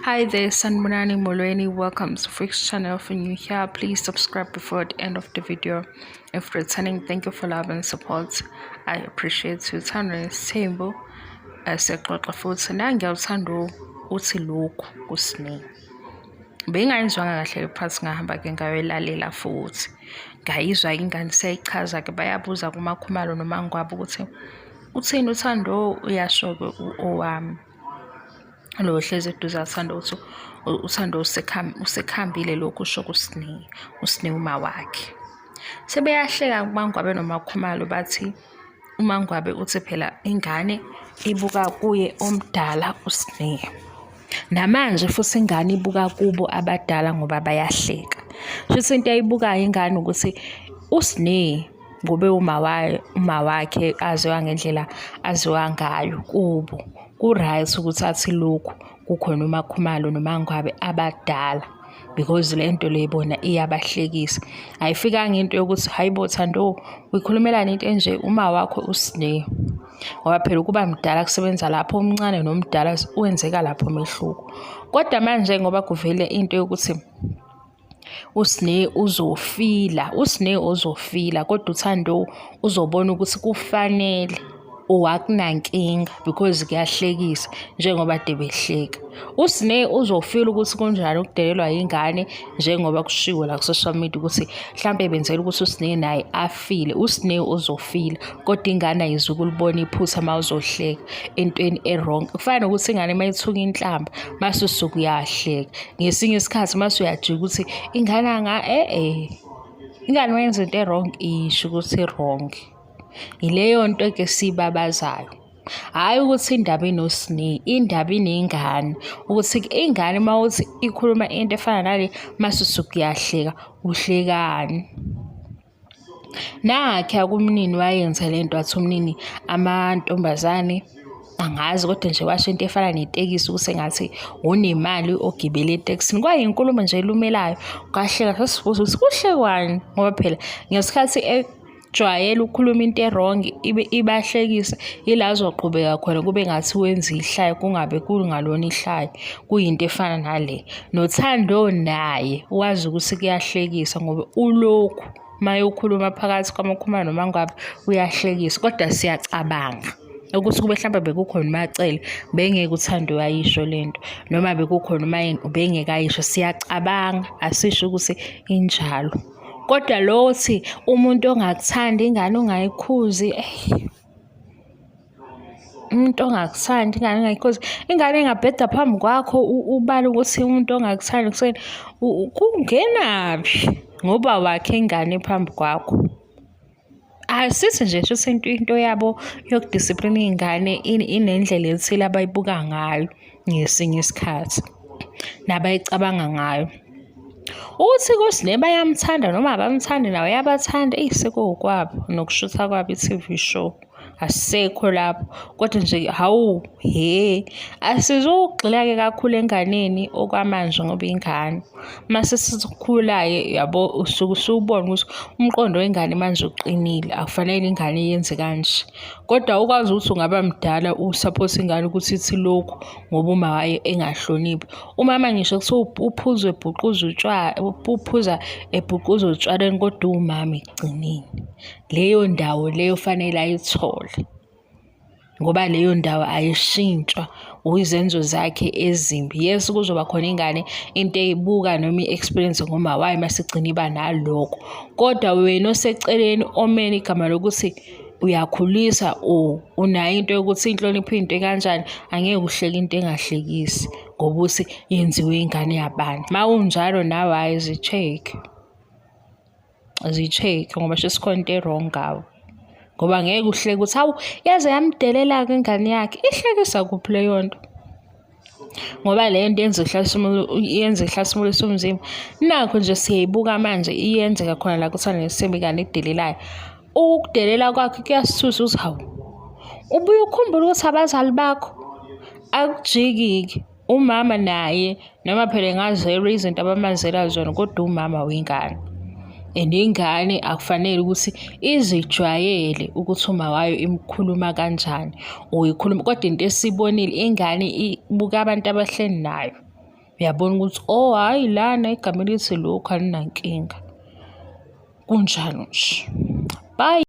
Hi there, Sanmunani Molweni. Welcome to Fix channel. If you're new here, please subscribe before the end of the video. If returning, thank you for love and support. I appreciate you. Thando Simbo sexoxa futhi nangiyathanda uthi lokhu kusini. Bengayizwanga kahle phansi ngahamba ke ngayolalela futhi. Ngayizwa ingane seyichaza ke bayabuza kumakhumalo noma ngwabo ukuthi uthini uthando uyasho ke owami. Lo hlezi eduze athanda ukuthi uthando usekhambile lokhu usho kusini uma wakhe. Sebeyahleka kumangwabe nomakhumalo bathi umangwabe uthi phela ingane ibuka kuye omdala usini. Namanje futhi ingane ibuka kubo abadala ngoba bayahleka. Futhi into ayibukayo ingane ukuthi usini ngobe uma wakhe aziwa ngendlela aziwa ngayo kubo. Ku-right ukuthi athi lokhu kukhona umakhumalo nomangwabe abadala because lento leyibona iyabahlekisa. Ayifikanga into yokuthi hayibo Thando uyikhulumela into enje uma wakho usine. Ngoba phela ukuba mdala kusebenza lapho omncane nomdala wenzeka lapho umehluko. Kodwa manje ngoba kuvele into yokuthi usine uzofila kodwa uthando uzobona ukuthi kufanele owakunankinga because kuyahlekisa njengoba behleka. Usine uzofila ukuthi kunjani ukudelelwa ingane njengoba kushiwo la ku social media ukuthi mhlambe benzela ukuthi usine naye afile. Usine uzofila kodwa ingane ayizukulibona iphutha mawuzohleka entweni wrong. Kufana ukuthi ingane mayithuka inhlamba mase usuku uyahleka. Ngesinye isikhathi mase uyajika ukuthi ingane ingane mayenza into wrong isho ukuthi wrong. Ileyo nto ke sibabazayo. Hayi ukuthi indaba inosini, indaba inengane. Ukuthi ingane mawuthi ikhuluma into efana nale mase usuku uyahleka, uhlekani. Nakhe akumnini wayenza lento athi umnini amantombazane angazi kodwa nje washo into efana netekisi ukuthi ngathi unemali ogibele etekisini. Kwayinkulumo nje elumelayo. Kwahleka sasibuza ukuthi kuhlekwani ngoba phela ngesikhathi jwayele ukukhuluma into wrong ibahlekisa ila azoqhubeka khona kube ngathi wenza ihlaya kungabe kungalona ihlaya kuyinto efana nale. Nothando naye wazi ukuthi kuyahlekisa ngoba ulokhu maye ukhuluma phakathi kwamakhumalo nomangwabe uyahlekisa kodwa siyacabanga ukuthi kube mhlawumbe bekukhona umacele bengeke uthando wayisho lento noma bekukhona umayini ubengeke ayisho. Siyacabanga asisho ukuthi injalo. Kodwa lothi umuntu ongakuthanda ingane ongayikhuzi umuntu ongakuthanda ingane ongayikhuzi ingane engabheda phambi kwakho ubala ukuthi umuntu ongakuthanda kuseni kungenaphi ngoba wakhe ingane phambi kwakho. Asithi nje ukuthi into yabo yokudiscipline ingane inendlela ethile abayibuka ngayo ngesinye isikhathi nabayicabanga ngayo. Uthi kusine bayamthanda noma abamthandi nawe yabathanda sekukwabo nokushutha kwabo i-TV show asekho lapho kodwa nje asizogxila-ke kakhulu enganeni okwamanje ngoba ingane mase sikhulaye yabo usuke usubona ukuthi umqondo wengane manje uqinile akufanele ingane yenze kanje. Kodwa ukwazi ukuthi ungaba mdala usupport ingane ukuthi ithi lokhu ngoba uma waye engahloniphi. Umama ngisho kuthi uphuza ebhuquza utshwaleni kodwa umama egcinile. Leyo ndawo leyo fanele ayithole ngoba leyo ndawo ayishintshwa uyizenzo zakhe ezimbi. Yes kuzoba khona ingane into eyibuka noma i-experience ngoma wayi masigcina iba nalokho kodwa wena oseceleni omeni igama lokuthi uyakhulisa unayo into yokuthi inhlonipho into kanjani angeke uhleke into engahlekisi ngoba uthi yenziwe ingane yabani. Mawunjalo nawe hayi zicheck ngoba sikhona into wrong ngawo ngoba ngeke uhleke ukuthi hawu yaze yamdelela ke ingane yakhe ihlekisa kuphi leyo nto ngoba le nto yenza ihlasimulo somzimba. Nakho nje siyayibuka manje iyenzeka khona la kuthana nesembe ingane edelelayo. Ukudelela kwakhe kuyasithusa ukuthi hawu ubuye ukhumbule ukuthi abazali bakho akujiki umama naye noma phela engazela izinto abamazela zona kodwa umama wengane. Ingane akufanele ukuthi izijwayele ukuthi uma wayo imkhuluma kanjani uyikhuluma kodwa into esibonile ingane ibuka abantu abahleni nayo uyabona ukuthi oh hhayi lana igama elithi lokhu alinankinga. Kunjalo nje. Bye.